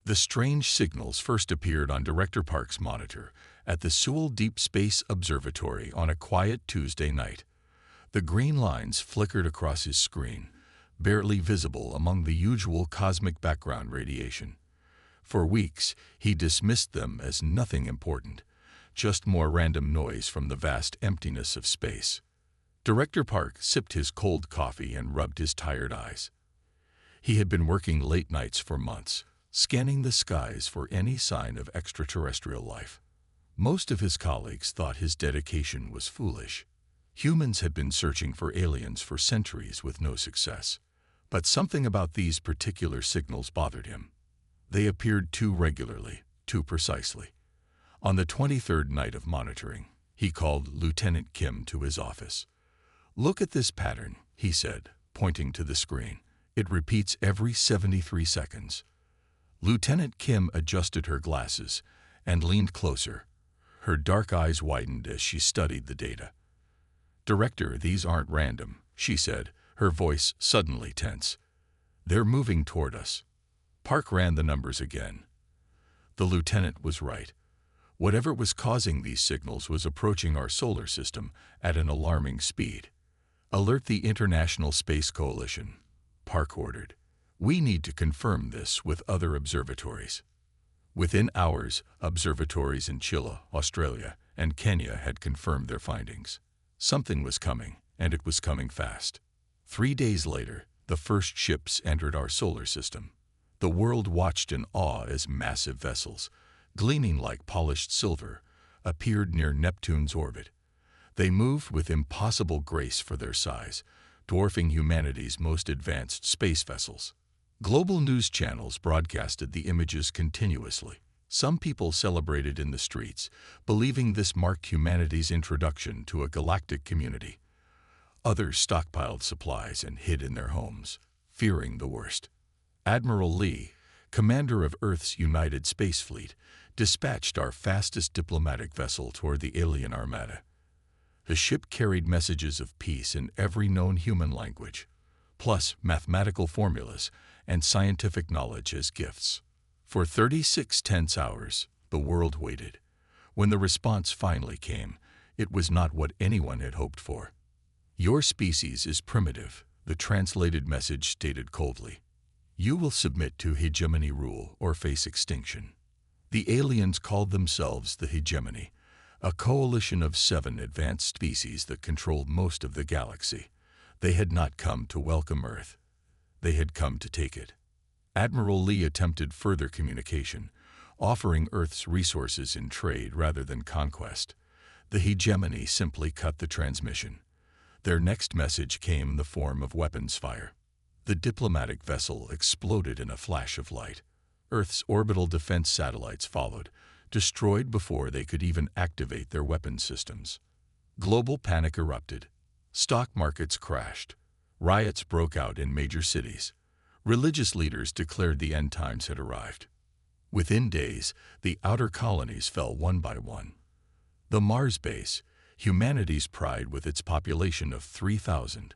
The strange signals first appeared on Director Park's monitor at the Sewell Deep Space Observatory on a quiet Tuesday night. The green lines flickered across his screen, barely visible among the usual cosmic background radiation. For weeks, he dismissed them as nothing important, just more random noise from the vast emptiness of space. Director Park sipped his cold coffee and rubbed his tired eyes. He had been working late nights for months, scanning the skies for any sign of extraterrestrial life. Most of his colleagues thought his dedication was foolish. Humans had been searching for aliens for centuries with no success. But something about these particular signals bothered him. They appeared too regularly, too precisely. On the 23rd night of monitoring, he called Lieutenant Kim to his office. "Look at this pattern," he said, pointing to the screen. "It repeats every 73 seconds. Lieutenant Kim adjusted her glasses and leaned closer. Her dark eyes widened as she studied the data. "Director, these aren't random," she said, her voice suddenly tense. "They're moving toward us." Park ran the numbers again. The lieutenant was right. Whatever was causing these signals was approaching our solar system at an alarming speed. "Alert the International Space Coalition," Park ordered. "We need to confirm this with other observatories." Within hours, observatories in Chile, Australia, and Kenya had confirmed their findings. Something was coming, and it was coming fast. 3 days later, the first ships entered our solar system. The world watched in awe as massive vessels, gleaming like polished silver, appeared near Neptune's orbit. They moved with impossible grace for their size, dwarfing humanity's most advanced space vessels. Global news channels broadcasted the images continuously. Some people celebrated in the streets, believing this marked humanity's introduction to a galactic community. Others stockpiled supplies and hid in their homes, fearing the worst. Admiral Lee, commander of Earth's United Space Fleet, dispatched our fastest diplomatic vessel toward the alien armada. The ship carried messages of peace in every known human language, plus mathematical formulas and scientific knowledge as gifts. For 36 tense hours, the world waited. When the response finally came, it was not what anyone had hoped for. "Your species is primitive," the translated message stated coldly. "You will submit to hegemony rule or face extinction." The aliens called themselves the Hegemony, a coalition of 7 advanced species that controlled most of the galaxy. They had not come to welcome Earth. They had come to take it. Admiral Lee attempted further communication, offering Earth's resources in trade rather than conquest. The Hegemony simply cut the transmission. Their next message came in the form of weapons fire. The diplomatic vessel exploded in a flash of light. Earth's orbital defense satellites followed, destroyed before they could even activate their weapon systems. Global panic erupted. Stock markets crashed. Riots broke out in major cities. Religious leaders declared the end times had arrived. Within days, the outer colonies fell one by one. The Mars base, humanity's pride with its population of 3,000,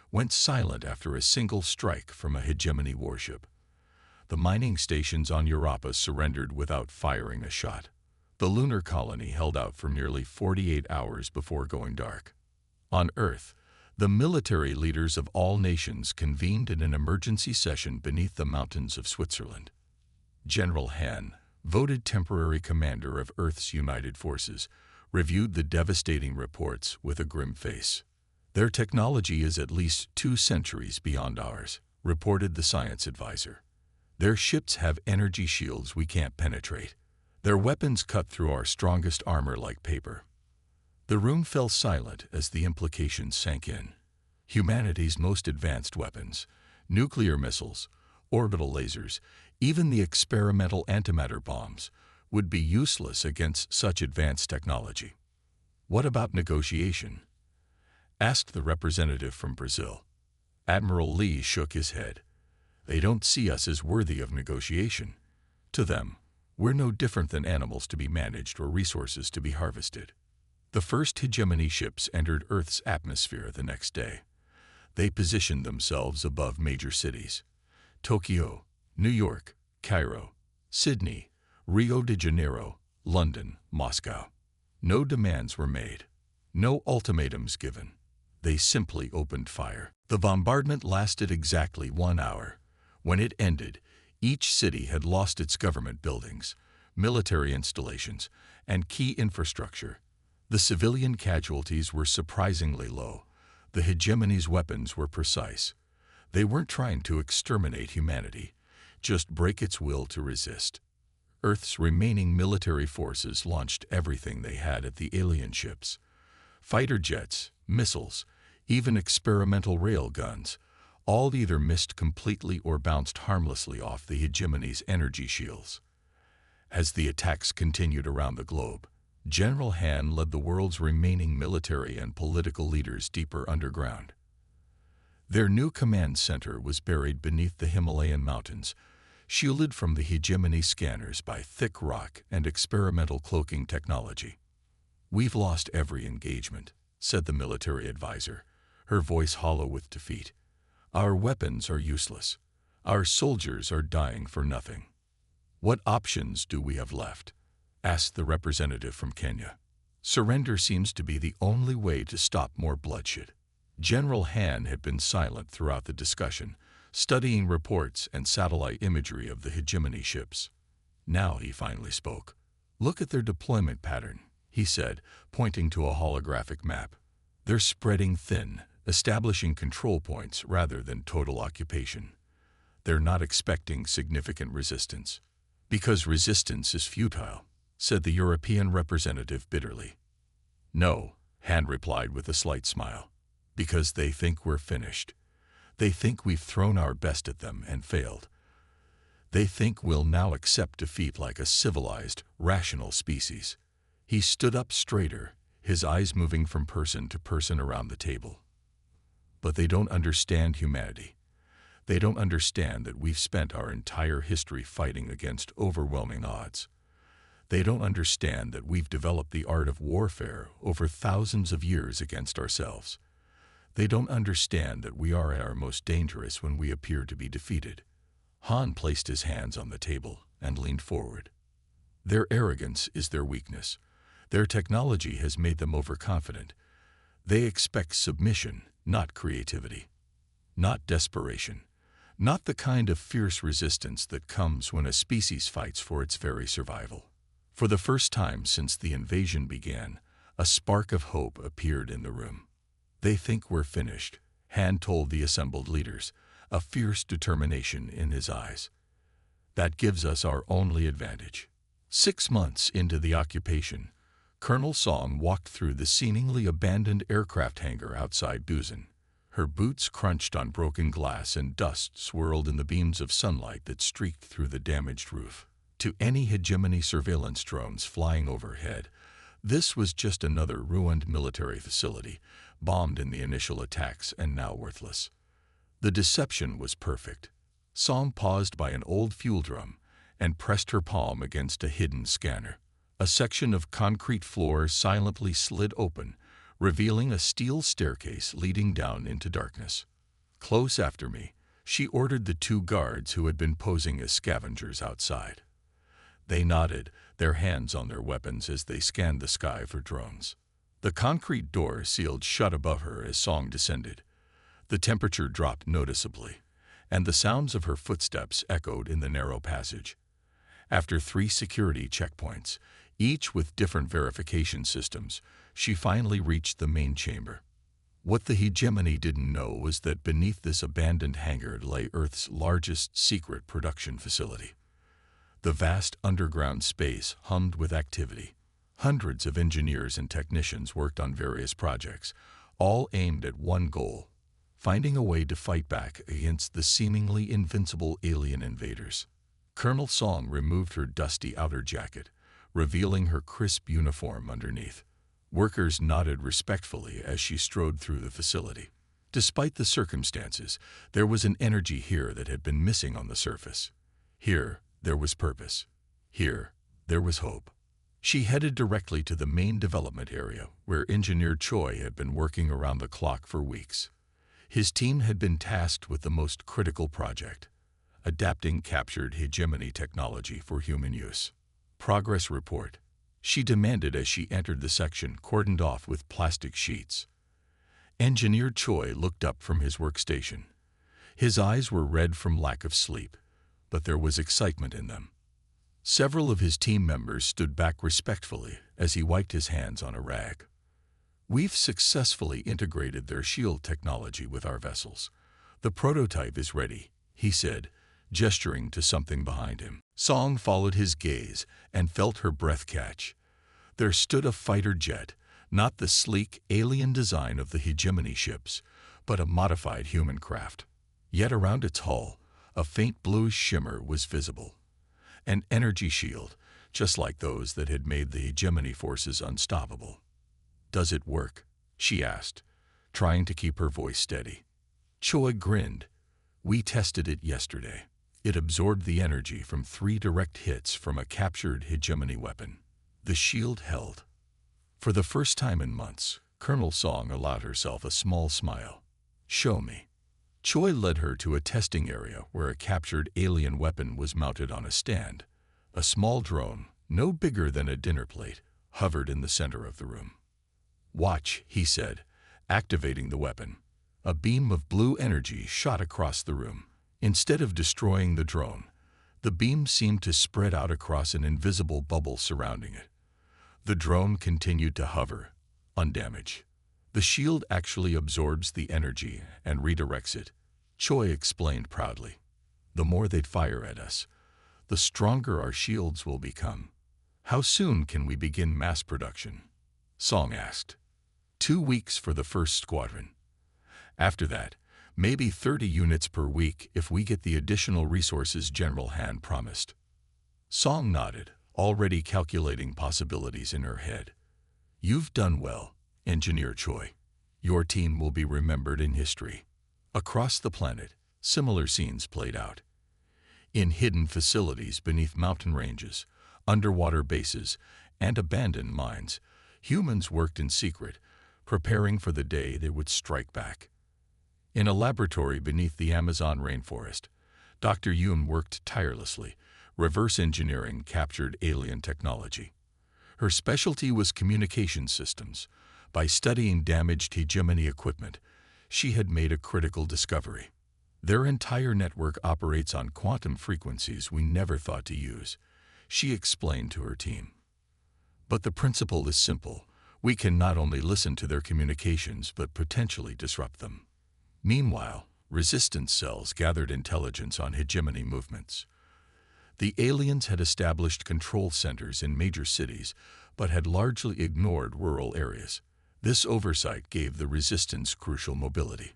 went silent after a single strike from a hegemony warship. The mining stations on Europa surrendered without firing a shot. The lunar colony held out for nearly 48 hours before going dark. On Earth, the military leaders of all nations convened in an emergency session beneath the mountains of Switzerland. General Han, voted temporary commander of Earth's United Forces, reviewed the devastating reports with a grim face. "Their technology is at least 2 centuries beyond ours," reported the science advisor. "Their ships have energy shields we can't penetrate. Their weapons cut through our strongest armor like paper." The room fell silent as the implications sank in. Humanity's most advanced weapons, nuclear missiles, orbital lasers, even the experimental antimatter bombs, would be useless against such advanced technology. "What about negotiation?" asked the representative from Brazil. Admiral Lee shook his head. "They don't see us as worthy of negotiation. To them, we're no different than animals to be managed or resources to be harvested." The first hegemony ships entered Earth's atmosphere the next day. They positioned themselves above major cities: Tokyo, New York, Cairo, Sydney, Rio de Janeiro, London, Moscow. No demands were made. No ultimatums given. They simply opened fire. The bombardment lasted exactly 1 hour. When it ended, each city had lost its government buildings, military installations, and key infrastructure. The civilian casualties were surprisingly low. The hegemony's weapons were precise. They weren't trying to exterminate humanity, just break its will to resist. Earth's remaining military forces launched everything they had at the alien ships. Fighter jets, missiles, even experimental rail guns, all either missed completely or bounced harmlessly off the hegemony's energy shields. As the attacks continued around the globe, General Han led the world's remaining military and political leaders deeper underground. Their new command center was buried beneath the Himalayan mountains, shielded from the hegemony scanners by thick rock and experimental cloaking technology. "We've lost every engagement," said the military advisor, her voice hollow with defeat. "Our weapons are useless. Our soldiers are dying for nothing." "What options do we have left?" asked the representative from Kenya. "Surrender seems to be the only way to stop more bloodshed." General Han had been silent throughout the discussion, studying reports and satellite imagery of the hegemony ships. Now he finally spoke. "Look at their deployment pattern," he said, pointing to a holographic map. "They're spreading thin, establishing control points rather than total occupation. They're not expecting significant resistance." "Because resistance is futile," said the European representative bitterly. "No," Han replied with a slight smile. "Because they think we're finished. They think we've thrown our best at them and failed. They think we'll now accept defeat like a civilized, rational species." He stood up straighter, his eyes moving from person to person around the table. "But they don't understand humanity. They don't understand that we've spent our entire history fighting against overwhelming odds. They don't understand that we've developed the art of warfare over thousands of years against ourselves. They don't understand that we are at our most dangerous when we appear to be defeated." Han placed his hands on the table and leaned forward. "Their arrogance is their weakness. Their technology has made them overconfident. They expect submission, not creativity, not desperation, not the kind of fierce resistance that comes when a species fights for its very survival." For the first time since the invasion began, a spark of hope appeared in the room. "They think we're finished," Han told the assembled leaders, a fierce determination in his eyes. "That gives us our only advantage." 6 months into the occupation, Colonel Song walked through the seemingly abandoned aircraft hangar outside Busan. Her boots crunched on broken glass and dust swirled in the beams of sunlight that streaked through the damaged roof. To any hegemony surveillance drones flying overhead, this was just another ruined military facility, bombed in the initial attacks and now worthless. The deception was perfect. Song paused by an old fuel drum and pressed her palm against a hidden scanner. A section of concrete floor silently slid open, revealing a steel staircase leading down into darkness. "Close after me," she ordered the 2 guards who had been posing as scavengers outside. They nodded, their hands on their weapons as they scanned the sky for drones. The concrete door sealed shut above her as Song descended. The temperature dropped noticeably, and the sounds of her footsteps echoed in the narrow passage. After 3 security checkpoints, each with different verification systems, she finally reached the main chamber. What the hegemony didn't know was that beneath this abandoned hangar lay Earth's largest secret production facility. The vast underground space hummed with activity. Hundreds of engineers and technicians worked on various projects, all aimed at one goal: finding a way to fight back against the seemingly invincible alien invaders. Colonel Song removed her dusty outer jacket, revealing her crisp uniform underneath. Workers nodded respectfully as she strode through the facility. Despite the circumstances, there was an energy here that had been missing on the surface. Here, there was purpose. Here, there was hope. She headed directly to the main development area, where Engineer Choi had been working around the clock for weeks. His team had been tasked with the most critical project: adapting captured hegemony technology for human use. Progress report, she demanded as she entered the section cordoned off with plastic sheets. Engineer Choi looked up from his workstation. His eyes were red from lack of sleep, but there was excitement in them. Several of his team members stood back respectfully as he wiped his hands on a rag. We've successfully integrated their shield technology with our vessels. The prototype is ready, he said, gesturing to something behind him. Song followed his gaze and felt her breath catch. There stood a fighter jet, not the sleek alien design of the hegemony ships, but a modified human craft. Yet around its hull, a faint bluish shimmer was visible. An energy shield, just like those that had made the hegemony forces unstoppable. "Does it work?" she asked, trying to keep her voice steady. Choi grinned. "We tested it yesterday. It absorbed the energy from 3 direct hits from a captured hegemony weapon. The shield held." For the first time in months, Colonel Song allowed herself a small smile. "Show me." Choi led her to a testing area where a captured alien weapon was mounted on a stand. A small drone, no bigger than a dinner plate, hovered in the center of the room. "Watch," he said, activating the weapon. A beam of blue energy shot across the room. Instead of destroying the drone, the beam seemed to spread out across an invisible bubble surrounding it. The drone continued to hover, undamaged. "The shield actually absorbs the energy and redirects it," Choi explained proudly. "The more they fire at us, the stronger our shields will become." "How soon can we begin mass production?" Song asked. 2 weeks for the first squadron. After that, maybe 30 units per week if we get the additional resources General Han promised. Song nodded, already calculating possibilities in her head. "You've done well, Engineer Choi. Your team will be remembered in history." Across the planet, similar scenes played out. In hidden facilities beneath mountain ranges, underwater bases, and abandoned mines, humans worked in secret, preparing for the day they would strike back. In a laboratory beneath the Amazon rainforest, Dr. Yoon worked tirelessly, reverse engineering captured alien technology. Her specialty was communication systems. By studying damaged hegemony equipment, she had made a critical discovery. Their entire network operates on quantum frequencies we never thought to use, she explained to her team. But the principle is simple. We can not only listen to their communications but potentially disrupt them. Meanwhile, resistance cells gathered intelligence on hegemony movements. The aliens had established control centers in major cities, but had largely ignored rural areas. This oversight gave the resistance crucial mobility.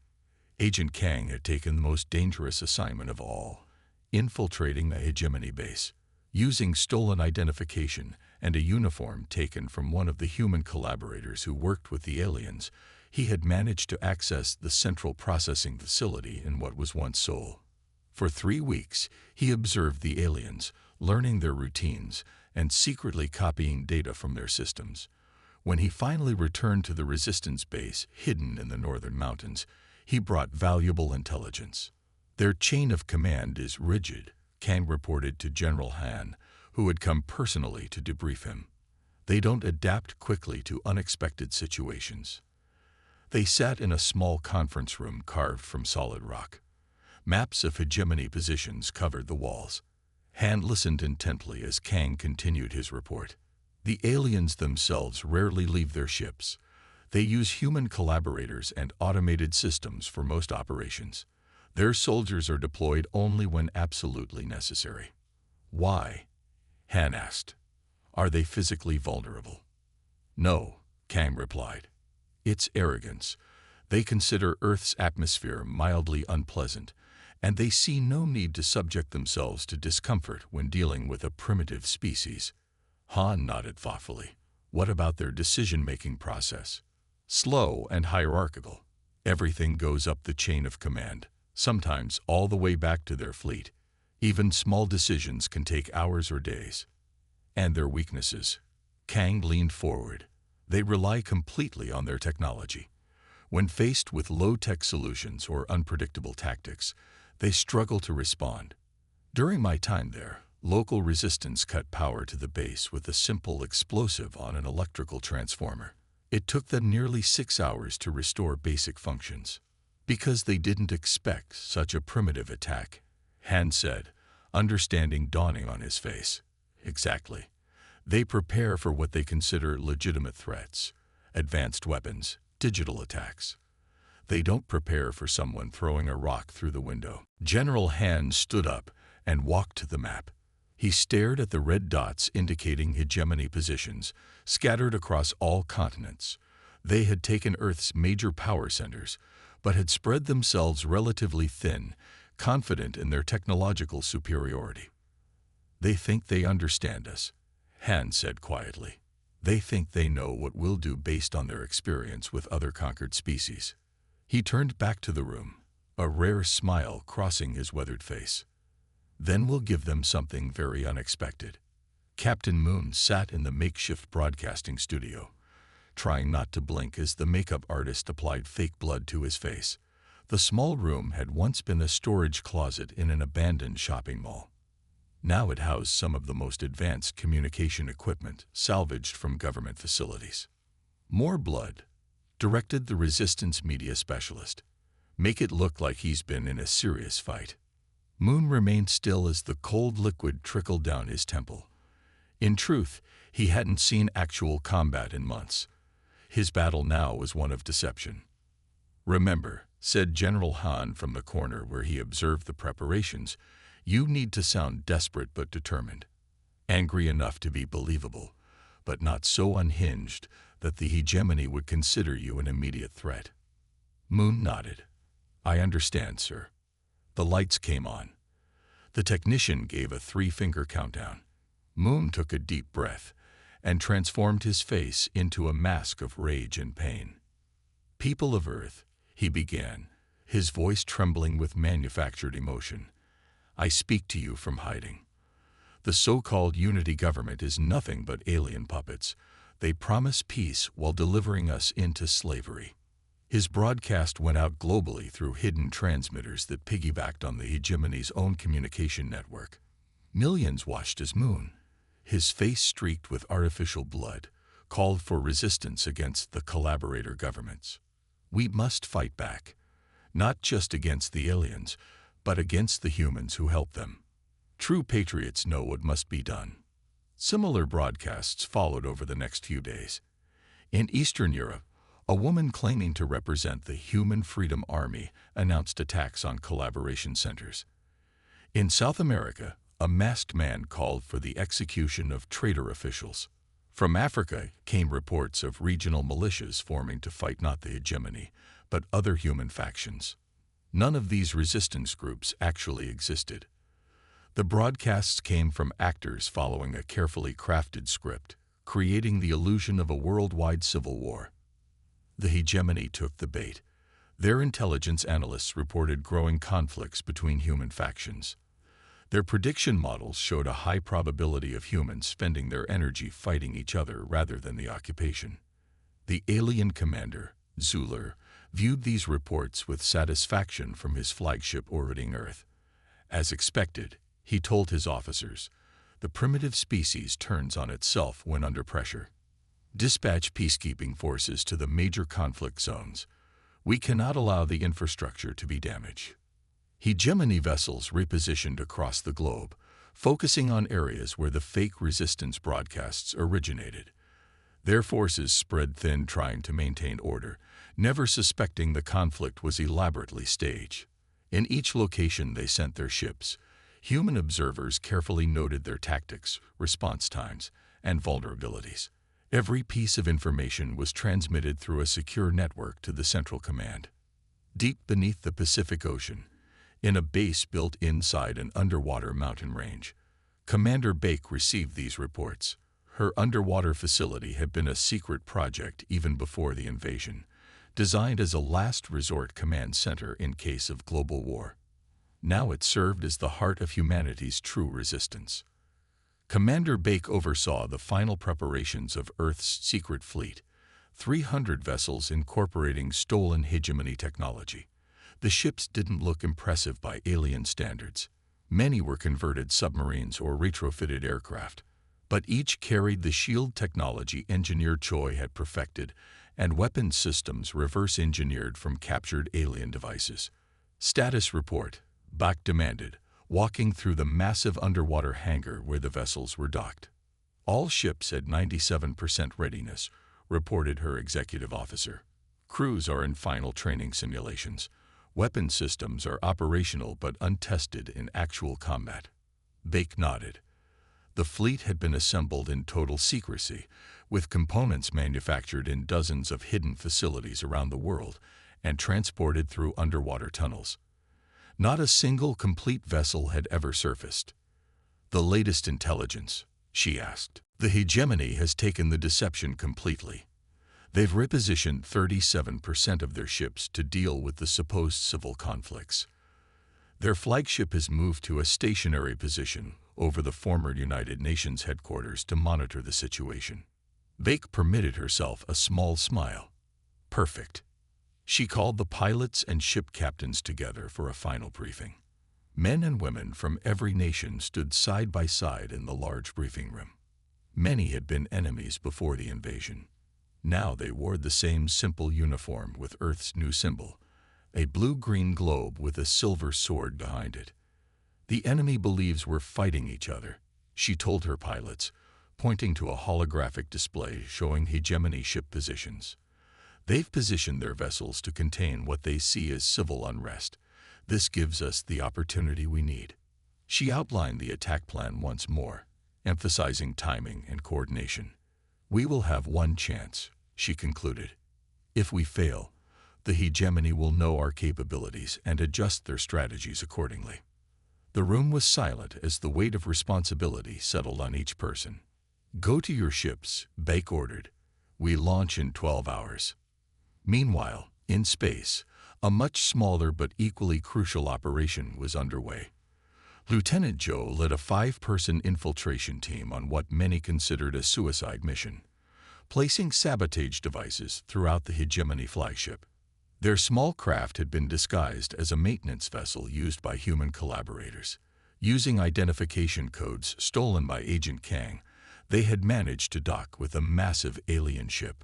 Agent Kang had taken the most dangerous assignment of all, infiltrating a hegemony base. Using stolen identification and a uniform taken from one of the human collaborators who worked with the aliens, he had managed to access the central processing facility in what was once Seoul. For 3 weeks, he observed the aliens, learning their routines and secretly copying data from their systems. When he finally returned to the resistance base hidden in the northern mountains, he brought valuable intelligence. "Their chain of command is rigid," Kang reported to General Han, who had come personally to debrief him. "They don't adapt quickly to unexpected situations." They sat in a small conference room carved from solid rock. Maps of hegemony positions covered the walls. Han listened intently as Kang continued his report. "The aliens themselves rarely leave their ships. They use human collaborators and automated systems for most operations. Their soldiers are deployed only when absolutely necessary." "Why?" Han asked. "Are they physically vulnerable?" "No," Kang replied. "It's arrogance. They consider Earth's atmosphere mildly unpleasant, and they see no need to subject themselves to discomfort when dealing with a primitive species." Han nodded thoughtfully. "What about their decision-making process?" "Slow and hierarchical. Everything goes up the chain of command, sometimes all the way back to their fleet. Even small decisions can take hours or days." "And their weaknesses?" Kang leaned forward. "They rely completely on their technology. When faced with low-tech solutions or unpredictable tactics, they struggle to respond. During my time there, local resistance cut power to the base with a simple explosive on an electrical transformer. It took them nearly 6 hours to restore basic functions. Because they didn't expect such a primitive attack, Han said, understanding dawning on his face. Exactly. They prepare for what they consider legitimate threats, advanced weapons, digital attacks. They don't prepare for someone throwing a rock through the window. General Han stood up and walked to the map. He stared at the red dots indicating hegemony positions, scattered across all continents. They had taken Earth's major power centers, but had spread themselves relatively thin, confident in their technological superiority. They think they understand us, Han said quietly. They think they know what we'll do based on their experience with other conquered species. He turned back to the room, a rare smile crossing his weathered face. Then we'll give them something very unexpected. Captain Moon sat in the makeshift broadcasting studio, trying not to blink as the makeup artist applied fake blood to his face. The small room had once been a storage closet in an abandoned shopping mall. Now it housed some of the most advanced communication equipment salvaged from government facilities. More blood, directed the resistance media specialist. Make it look like he's been in a serious fight. Moon remained still as the cold liquid trickled down his temple. In truth, he hadn't seen actual combat in months. His battle now was one of deception. Remember, said General Han from the corner where he observed the preparations, you need to sound desperate but determined. Angry enough to be believable, but not so unhinged that the hegemony would consider you an immediate threat. Moon nodded. I understand, sir. The lights came on. The technician gave a 3-finger countdown. Moon took a deep breath and transformed his face into a mask of rage and pain. People of Earth, he began, his voice trembling with manufactured emotion. I speak to you from hiding. The so-called unity government is nothing but alien puppets. They promise peace while delivering us into slavery. His broadcast went out globally through hidden transmitters that piggybacked on the hegemony's own communication network. Millions watched as Moon, his face streaked with artificial blood, called for resistance against the collaborator governments. We must fight back, not just against the aliens, but against the humans who help them. True patriots know what must be done. Similar broadcasts followed over the next few days. In Eastern Europe, a woman claiming to represent the Human Freedom Army announced attacks on collaboration centers. In South America, a masked man called for the execution of traitor officials. From Africa came reports of regional militias forming to fight not the hegemony, but other human factions. None of these resistance groups actually existed. The broadcasts came from actors following a carefully crafted script, creating the illusion of a worldwide civil war. The hegemony took the bait. Their intelligence analysts reported growing conflicts between human factions. Their prediction models showed a high probability of humans spending their energy fighting each other rather than the occupation. The alien commander, Zuler, viewed these reports with satisfaction from his flagship orbiting Earth. As expected, he told his officers, the primitive species turns on itself when under pressure. Dispatch peacekeeping forces to the major conflict zones. We cannot allow the infrastructure to be damaged. Hegemony vessels repositioned across the globe, focusing on areas where the fake resistance broadcasts originated. Their forces spread thin trying to maintain order, never suspecting the conflict was elaborately staged. In each location they sent their ships. Human observers carefully noted their tactics, response times, and vulnerabilities. Every piece of information was transmitted through a secure network to the Central Command. Deep beneath the Pacific Ocean, in a base built inside an underwater mountain range, Commander Bake received these reports. Her underwater facility had been a secret project even before the invasion, designed as a last resort command center in case of global war. Now it served as the heart of humanity's true resistance. Commander Bake oversaw the final preparations of Earth's secret fleet, 300 vessels incorporating stolen hegemony technology. The ships didn't look impressive by alien standards. Many were converted submarines or retrofitted aircraft, but each carried the shield technology engineer Choi had perfected and weapons systems reverse-engineered from captured alien devices. Status report, Bach demanded, walking through the massive underwater hangar where the vessels were docked. All ships at 97% readiness, reported her executive officer. Crews are in final training simulations. Weapon systems are operational but untested in actual combat. Bake nodded. The fleet had been assembled in total secrecy, with components manufactured in dozens of hidden facilities around the world and transported through underwater tunnels. Not a single complete vessel had ever surfaced. The latest intelligence, she asked. The hegemony has taken the deception completely. They've repositioned 37% of their ships to deal with the supposed civil conflicts. Their flagship has moved to a stationary position over the former United Nations headquarters to monitor the situation. Bake permitted herself a small smile. Perfect. She called the pilots and ship captains together for a final briefing. Men and women from every nation stood side by side in the large briefing room. Many had been enemies before the invasion. Now they wore the same simple uniform with Earth's new symbol, a blue-green globe with a silver sword behind it. The enemy believes we're fighting each other, she told her pilots, pointing to a holographic display showing hegemony ship positions. They've positioned their vessels to contain what they see as civil unrest. This gives us the opportunity we need. She outlined the attack plan once more, emphasizing timing and coordination. We will have one chance, she concluded. If we fail, the hegemony will know our capabilities and adjust their strategies accordingly. The room was silent as the weight of responsibility settled on each person. Go to your ships, Bake ordered. We launch in 12 hours. Meanwhile, in space, a much smaller but equally crucial operation was underway. Lieutenant Joe led a 5-person infiltration team on what many considered a suicide mission, placing sabotage devices throughout the hegemony flagship. Their small craft had been disguised as a maintenance vessel used by human collaborators. Using identification codes stolen by Agent Kang, they had managed to dock with a massive alien ship.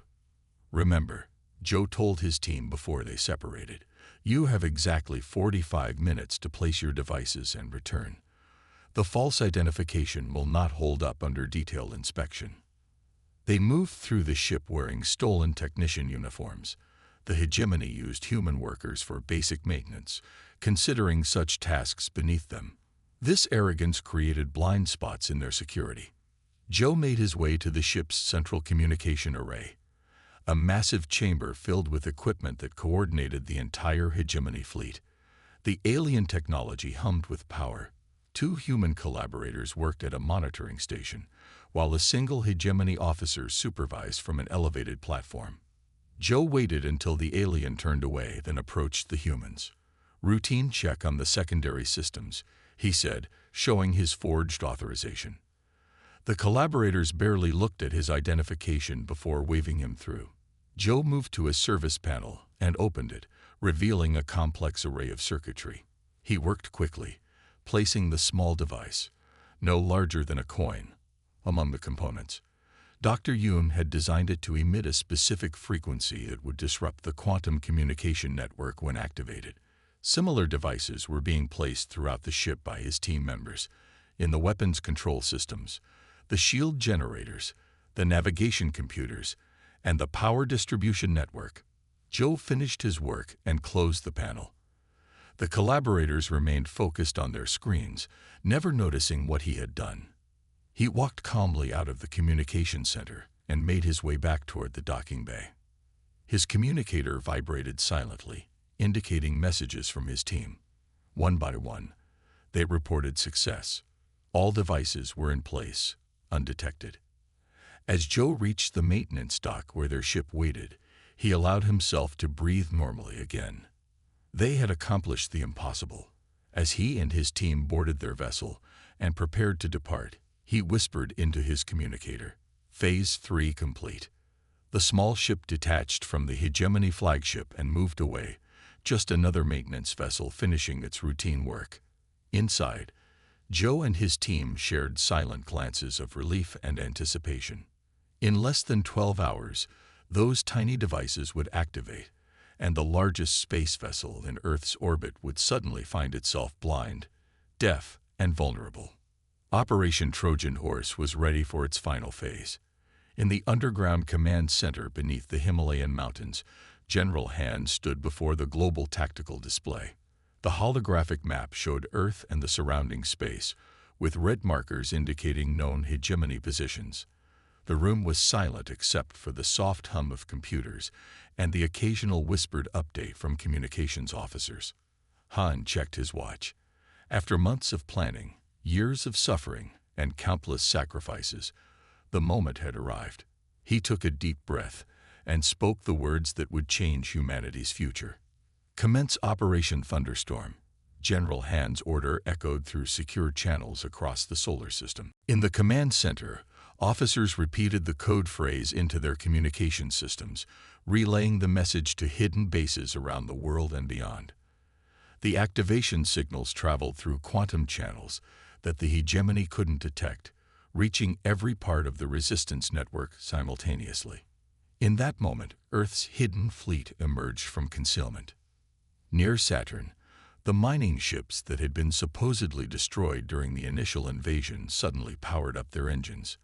Remember, Joe told his team before they separated, you have exactly 45 minutes to place your devices and return. The false identification will not hold up under detailed inspection. They moved through the ship wearing stolen technician uniforms. The hegemony used human workers for basic maintenance, considering such tasks beneath them. This arrogance created blind spots in their security. Joe made his way to the ship's central communication array, a massive chamber filled with equipment that coordinated the entire hegemony fleet. The alien technology hummed with power. 2 human collaborators worked at a monitoring station, while a single hegemony officer supervised from an elevated platform. Joe waited until the alien turned away, then approached the humans. Routine check on the secondary systems, he said, showing his forged authorization. The collaborators barely looked at his identification before waving him through. Joe moved to a service panel and opened it, revealing a complex array of circuitry. He worked quickly, placing the small device, no larger than a coin, among the components. Dr. Yoon had designed it to emit a specific frequency that would disrupt the quantum communication network when activated. Similar devices were being placed throughout the ship by his team members, in the weapons control systems, the shield generators, the navigation computers, and the power distribution network. Joe finished his work and closed the panel. The collaborators remained focused on their screens, never noticing what he had done. He walked calmly out of the communication center and made his way back toward the docking bay. His communicator vibrated silently, indicating messages from his team. One by one, they reported success. All devices were in place, undetected. As Joe reached the maintenance dock where their ship waited, he allowed himself to breathe normally again. They had accomplished the impossible. As he and his team boarded their vessel and prepared to depart, he whispered into his communicator, Phase 3 complete. The small ship detached from the hegemony flagship and moved away, just another maintenance vessel finishing its routine work. Inside, Joe and his team shared silent glances of relief and anticipation. In less than 12 hours, those tiny devices would activate, and the largest space vessel in Earth's orbit would suddenly find itself blind, deaf, and vulnerable. Operation Trojan Horse was ready for its final phase. In the underground command center beneath the Himalayan mountains, General Han stood before the global tactical display. The holographic map showed Earth and the surrounding space, with red markers indicating known hegemony positions. The room was silent except for the soft hum of computers and the occasional whispered update from communications officers. Han checked his watch. After months of planning, years of suffering, and countless sacrifices, the moment had arrived. He took a deep breath and spoke the words that would change humanity's future. Commence Operation Thunderstorm. General Han's order echoed through secure channels across the solar system. In the command center, officers repeated the code phrase into their communication systems, relaying the message to hidden bases around the world and beyond. The activation signals traveled through quantum channels that the hegemony couldn't detect, reaching every part of the resistance network simultaneously. In that moment, Earth's hidden fleet emerged from concealment. Near Saturn, the mining ships that had been supposedly destroyed during the initial invasion suddenly powered up their engines.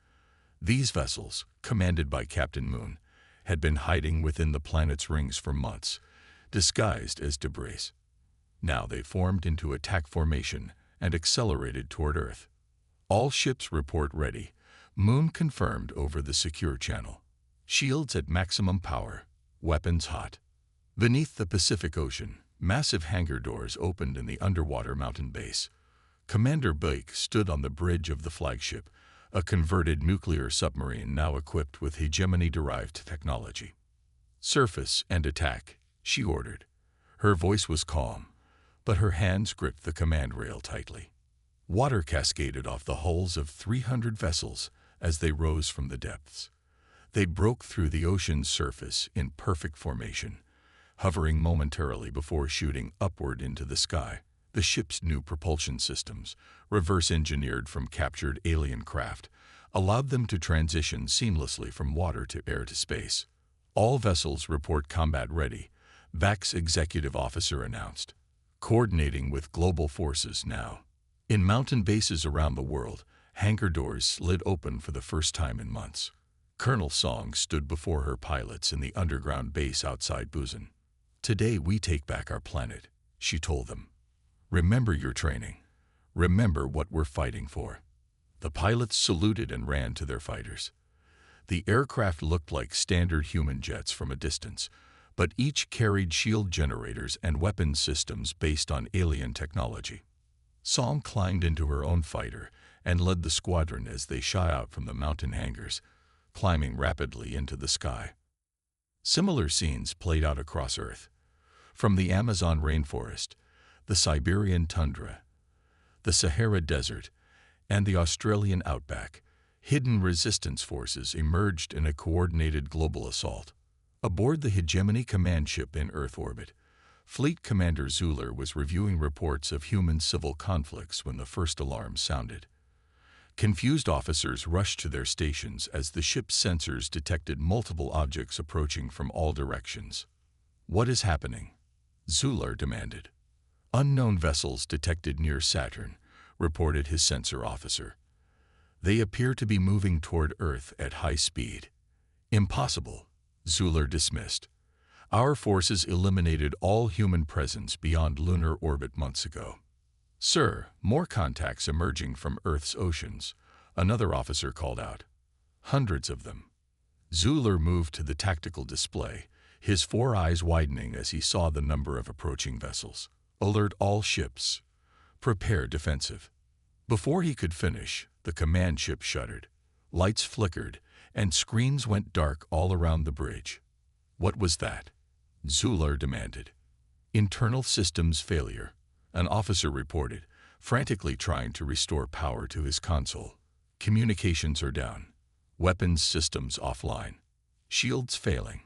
These vessels, commanded by Captain Moon, had been hiding within the planet's rings for months, disguised as debris. Now they formed into attack formation and accelerated toward Earth. All ships report ready, Moon confirmed over the secure channel. Shields at maximum power, weapons hot. Beneath the Pacific Ocean, massive hangar doors opened in the underwater mountain base. Commander Blake stood on the bridge of the flagship, a converted nuclear submarine now equipped with hegemony-derived technology. "Surface and attack," she ordered. Her voice was calm, but her hands gripped the command rail tightly. Water cascaded off the hulls of 300 vessels as they rose from the depths. They broke through the ocean's surface in perfect formation, hovering momentarily before shooting upward into the sky. The ship's new propulsion systems, reverse-engineered from captured alien craft, allowed them to transition seamlessly from water to air to space. "All vessels report combat ready," VAC's executive officer announced. "Coordinating with global forces now." In mountain bases around the world, hangar doors slid open for the first time in months. Colonel Song stood before her pilots in the underground base outside Busan. "Today we take back our planet," she told them. "Remember your training. Remember what we're fighting for." The pilots saluted and ran to their fighters. The aircraft looked like standard human jets from a distance, but each carried shield generators and weapons systems based on alien technology. Song climbed into her own fighter and led the squadron as they shot out from the mountain hangars, climbing rapidly into the sky. Similar scenes played out across Earth. From the Amazon rainforest, the Siberian tundra, the Sahara Desert, and the Australian outback, hidden resistance forces emerged in a coordinated global assault. Aboard the Hegemony command ship in Earth orbit, Fleet Commander Zuler was reviewing reports of human civil conflicts when the first alarm sounded. Confused officers rushed to their stations as the ship's sensors detected multiple objects approaching from all directions. "What is happening?" Zuler demanded. "Unknown vessels detected near Saturn," reported his sensor officer. "They appear to be moving toward Earth at high speed." "Impossible," Zuler dismissed. "Our forces eliminated all human presence beyond lunar orbit months ago." "Sir, more contacts emerging from Earth's oceans," another officer called out. "Hundreds of them." Zuler moved to the tactical display, his four eyes widening as he saw the number of approaching vessels. "Alert all ships. Prepare defensive." Before he could finish, the command ship shuddered. Lights flickered, and screens went dark all around the bridge. "What was that?" Zuler demanded. "Internal systems failure," an officer reported, frantically trying to restore power to his console. "Communications are down. Weapons systems offline. Shields failing."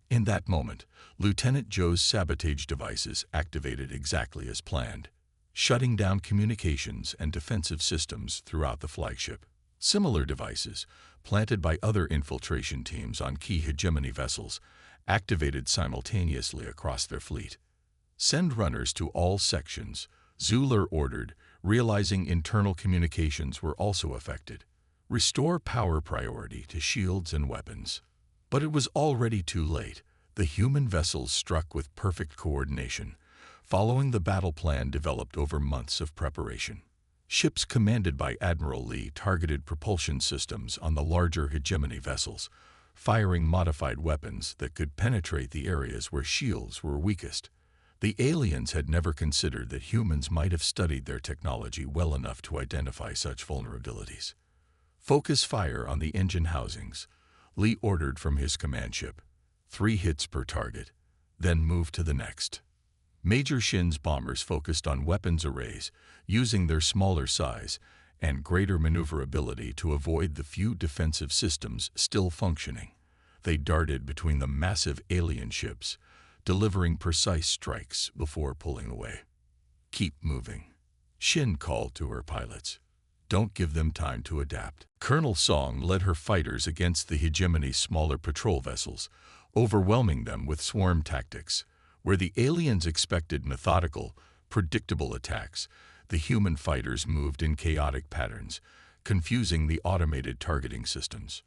In that moment, Lieutenant Joe's sabotage devices activated exactly as planned. shutting down communications and defensive systems throughout the flagship. Similar devices, planted by other infiltration teams on key hegemony vessels, activated simultaneously across their fleet. "Send runners to all sections," Zuler ordered, realizing internal communications were also affected. "Restore power priority to shields and weapons." But it was already too late. The human vessels struck with perfect coordination, following the battle plan developed over months of preparation. Ships commanded by Admiral Lee targeted propulsion systems on the larger hegemony vessels, firing modified weapons that could penetrate the areas where shields were weakest. The aliens had never considered that humans might have studied their technology well enough to identify such vulnerabilities. "Focus fire on the engine housings," Lee ordered from his command ship. 3 hits per target, then move to the next. Major Shin's bombers focused on weapons arrays, using their smaller size and greater maneuverability to avoid the few defensive systems still functioning. They darted between the massive alien ships, delivering precise strikes before pulling away. "Keep moving," Shin called to her pilots. "Don't give them time to adapt." Colonel Song led her fighters against the hegemony's smaller patrol vessels, overwhelming them with swarm tactics. Where the aliens expected methodical, predictable attacks, the human fighters moved in chaotic patterns, confusing the automated targeting systems.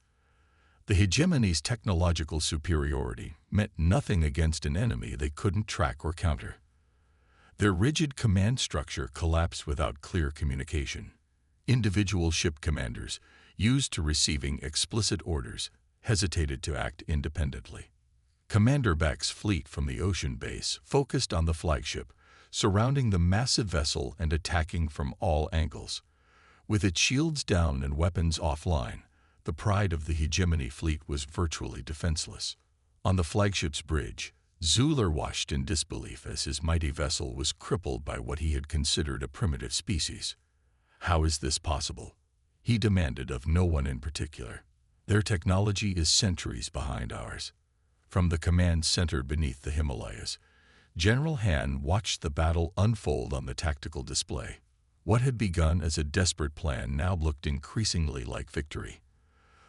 The hegemony's technological superiority meant nothing against an enemy they couldn't track or counter. Their rigid command structure collapsed without clear communication. Individual ship commanders, used to receiving explicit orders, hesitated to act independently. Commander Beck's fleet from the ocean base focused on the flagship, surrounding the massive vessel and attacking from all angles. With its shields down and weapons offline, the pride of the hegemony fleet was virtually defenseless. On the flagship's bridge, Zuler watched in disbelief as his mighty vessel was crippled by what he had considered a primitive species. "How is this possible?" he demanded of no one in particular. "Their technology is centuries behind ours." From the command center beneath the Himalayas, General Han watched the battle unfold on the tactical display. What had begun as a desperate plan now looked increasingly like victory.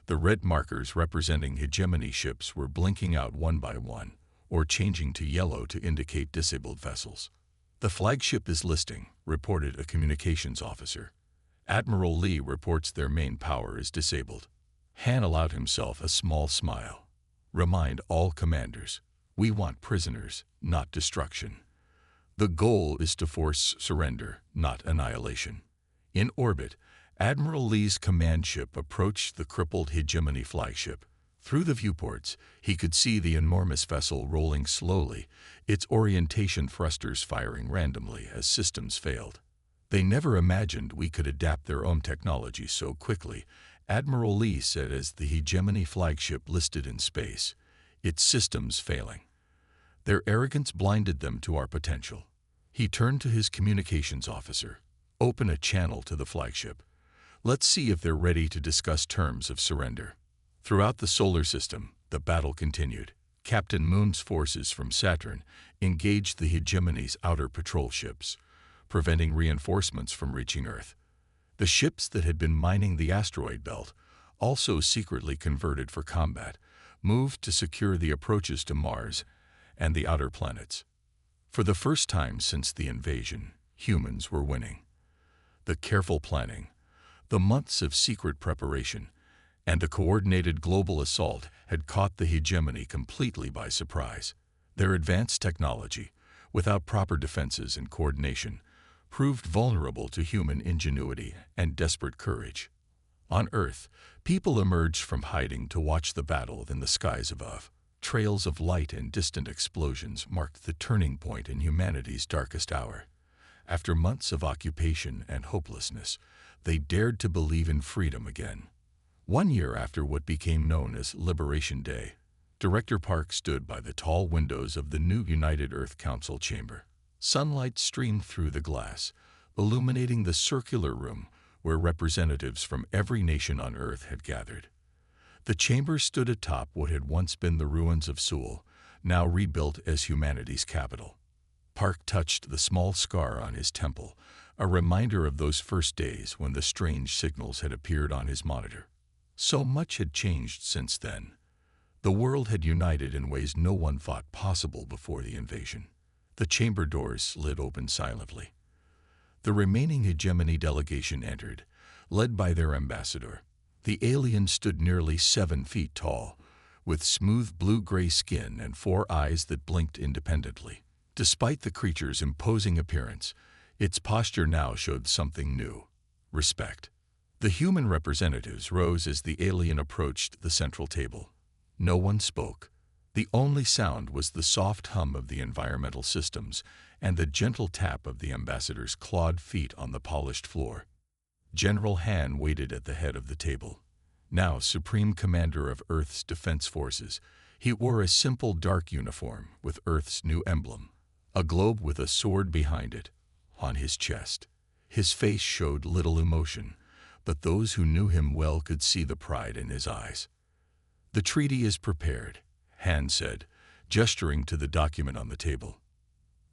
The red markers representing hegemony ships were blinking out one by one, or changing to yellow to indicate disabled vessels. "The flagship is listing," reported a communications officer. "Admiral Lee reports their main power is disabled." Han allowed himself a small smile. "Remind all commanders, we want prisoners, not destruction. The goal is to force surrender, not annihilation." In orbit, Admiral Lee's command ship approached the crippled hegemony flagship. Through the viewports, he could see the enormous vessel rolling slowly, its orientation thrusters firing randomly as systems failed. "They never imagined we could adapt their own technology so quickly," Admiral Lee said as the hegemony flagship listed in space, its systems failing. "Their arrogance blinded them to our potential." He turned to his communications officer. "Open a channel to the flagship. Let's see if they're ready to discuss terms of surrender." Throughout the solar system, the battle continued. Captain Moon's forces from Saturn engaged the hegemony's outer patrol ships, preventing reinforcements from reaching Earth. The ships that had been mining the asteroid belt, also secretly converted for combat, moved to secure the approaches to Mars and the outer planets. For the first time since the invasion, humans were winning. The careful planning, the months of secret preparation, and the coordinated global assault had caught the hegemony completely by surprise. Their advanced technology, without proper defenses and coordination, proved vulnerable to human ingenuity and desperate courage. On Earth, people emerged from hiding to watch the battle in the skies above. Trails of light and distant explosions marked the turning point in humanity's darkest hour. After months of occupation and hopelessness, they dared to believe in freedom again. 1 year after what became known as Liberation Day, Director Park stood by the tall windows of the new United Earth Council chamber. Sunlight streamed through the glass, illuminating the circular room where representatives from every nation on Earth had gathered. The chamber stood atop what had once been the ruins of Seoul, now rebuilt as humanity's capital. Park touched the small scar on his temple, a reminder of those first days when the strange signals had appeared on his monitor. So much had changed since then. The world had united in ways no one thought possible before the invasion. The chamber doors slid open silently. The remaining hegemony delegation entered, led by their ambassador. The alien stood nearly 7 feet tall, with smooth blue-gray skin and 4 eyes that blinked independently. Despite the creature's imposing appearance, its posture now showed something new: respect. The human representatives rose as the alien approached the central table. No one spoke. The only sound was the soft hum of the environmental systems and the gentle tap of the ambassador's clawed feet on the polished floor. General Han waited at the head of the table. Now Supreme Commander of Earth's Defense Forces, he wore a simple dark uniform with Earth's new emblem, a globe with a sword behind it, on his chest. His face showed little emotion, but those who knew him well could see the pride in his eyes. "The treaty is prepared," Han said, gesturing to the document on the table.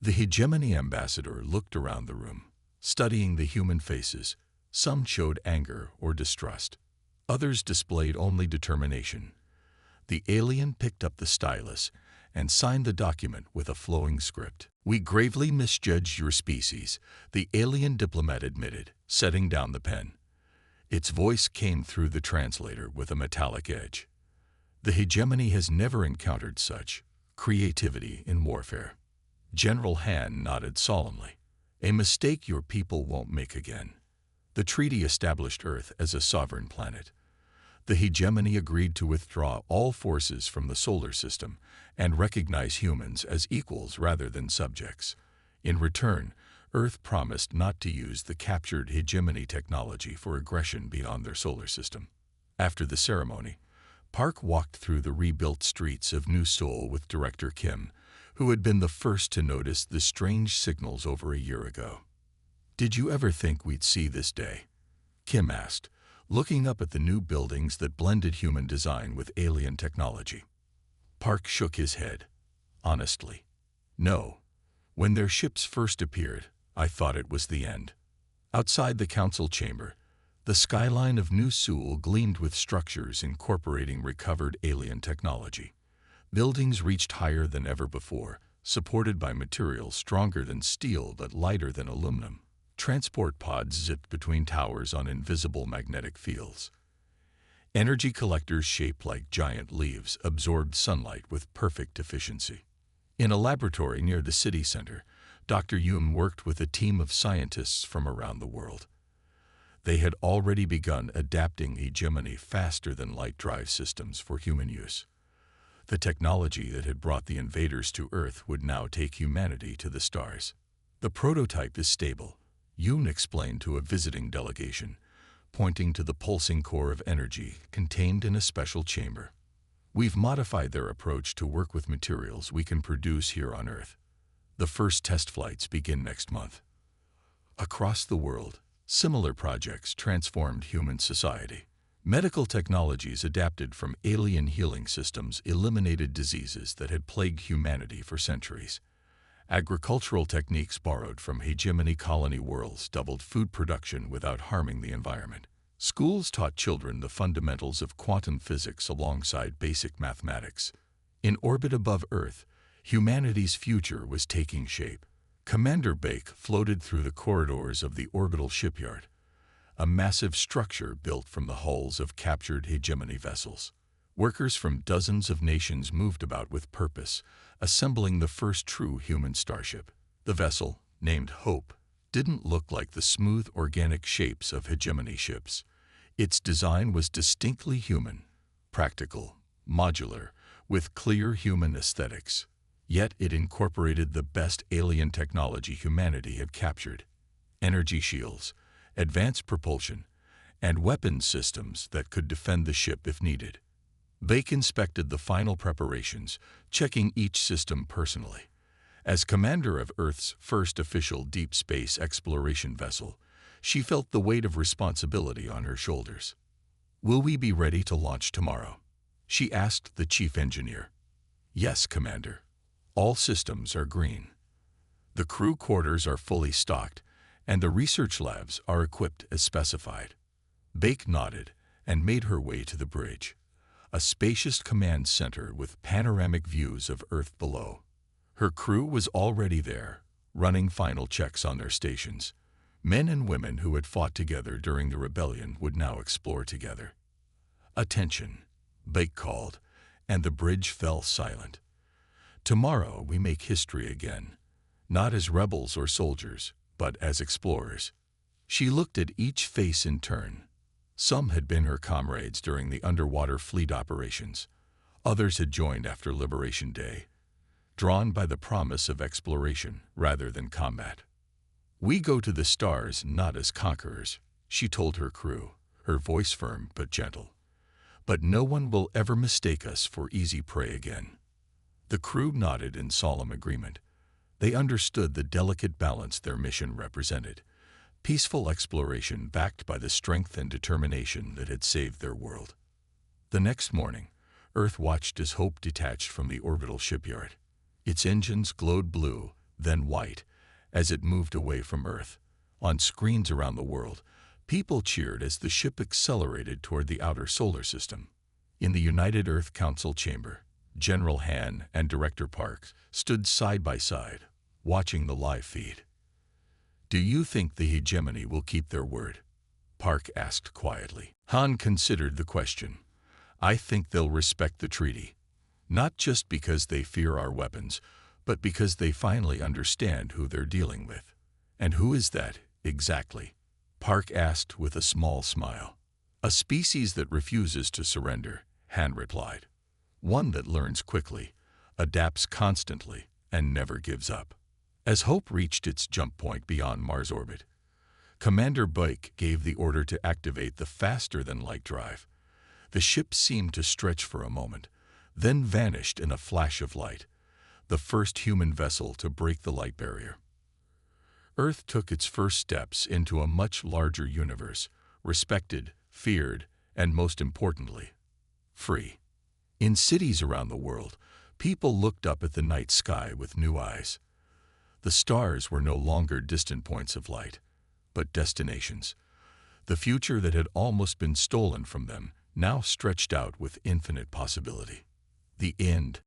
The hegemony ambassador looked around the room, studying the human faces. Some showed anger or distrust. Others displayed only determination. The alien picked up the stylus and signed the document with a flowing script. "We gravely misjudged your species," the alien diplomat admitted, setting down the pen. Its voice came through the translator with a metallic edge. "The hegemony has never encountered such creativity in warfare." General Han nodded solemnly. "A mistake your people won't make again." The treaty established Earth as a sovereign planet. The hegemony agreed to withdraw all forces from the solar system and recognize humans as equals rather than subjects. In return, Earth promised not to use the captured hegemony technology for aggression beyond their solar system. After the ceremony, Park walked through the rebuilt streets of New Seoul with Director Kim, who had been the first to notice the strange signals over a year ago. "Did you ever think we'd see this day?" Kim asked, looking up at the new buildings that blended human design with alien technology. Park shook his head. Honestly, no. When their ships first appeared, I thought it was the end. Outside the council chamber, the skyline of New Seoul gleamed with structures incorporating recovered alien technology. Buildings reached higher than ever before, supported by materials stronger than steel but lighter than aluminum. Transport pods zipped between towers on invisible magnetic fields. Energy collectors shaped like giant leaves absorbed sunlight with perfect efficiency. In a laboratory near the city center, Dr. Yoon worked with a team of scientists from around the world. They had already begun adapting hegemony faster than light drive systems for human use. The technology that had brought the invaders to Earth would now take humanity to the stars. "The prototype is stable," Yoon explained to a visiting delegation, pointing to the pulsing core of energy contained in a special chamber. "We've modified their approach to work with materials we can produce here on Earth. The first test flights begin next month." Across the world, similar projects transformed human society. Medical technologies adapted from alien healing systems eliminated diseases that had plagued humanity for centuries. Agricultural techniques borrowed from hegemony colony worlds doubled food production without harming the environment. Schools taught children the fundamentals of quantum physics alongside basic mathematics. In orbit above Earth, humanity's future was taking shape. Commander Bake floated through the corridors of the orbital shipyard, a massive structure built from the hulls of captured hegemony vessels. Workers from dozens of nations moved about with purpose, assembling the first true human starship. The vessel, named Hope, didn't look like the smooth organic shapes of hegemony ships. Its design was distinctly human, practical, modular, with clear human aesthetics. Yet it incorporated the best alien technology humanity had captured: energy shields, advanced propulsion, and weapons systems that could defend the ship if needed. Bake inspected the final preparations, checking each system personally. As commander of Earth's first official deep space exploration vessel, she felt the weight of responsibility on her shoulders. "Will we be ready to launch tomorrow?" she asked the chief engineer. "Yes, Commander. All systems are green." The crew quarters are fully stocked, and the research labs are equipped as specified. Bake nodded and made her way to the bridge, a spacious command center with panoramic views of Earth below. Her crew was already there, running final checks on their stations. Men and women who had fought together during the rebellion would now explore together. "Attention," Bake called, and the bridge fell silent. "Tomorrow we make history again, not as rebels or soldiers, but as explorers." She looked at each face in turn. Some had been her comrades during the underwater fleet operations. Others had joined after Liberation Day, drawn by the promise of exploration rather than combat. "We go to the stars not as conquerors," she told her crew, her voice firm but gentle. "But no one will ever mistake us for easy prey again." The crew nodded in solemn agreement. They understood the delicate balance their mission represented: peaceful exploration backed by the strength and determination that had saved their world. The next morning, Earth watched as Hope detached from the orbital shipyard. Its engines glowed blue, then white, as it moved away from Earth. On screens around the world, people cheered as the ship accelerated toward the outer solar system. In the United Earth Council chamber, General Han and Director Parks stood side by side, watching the live feed. "Do you think the hegemony will keep their word?" Park asked quietly. Han considered the question. "I think they'll respect the treaty, not just because they fear our weapons, but because they finally understand who they're dealing with." "And who is that, exactly?" Park asked with a small smile. "A species that refuses to surrender," Han replied. "One that learns quickly, adapts constantly, and never gives up." As Hope reached its jump point beyond Mars orbit, Commander Bake gave the order to activate the faster-than-light drive. The ship seemed to stretch for a moment, then vanished in a flash of light, the first human vessel to break the light barrier. Earth took its first steps into a much larger universe, respected, feared, and most importantly, free. In cities around the world, people looked up at the night sky with new eyes. The stars were no longer distant points of light, but destinations. The future that had almost been stolen from them now stretched out with infinite possibility. The end.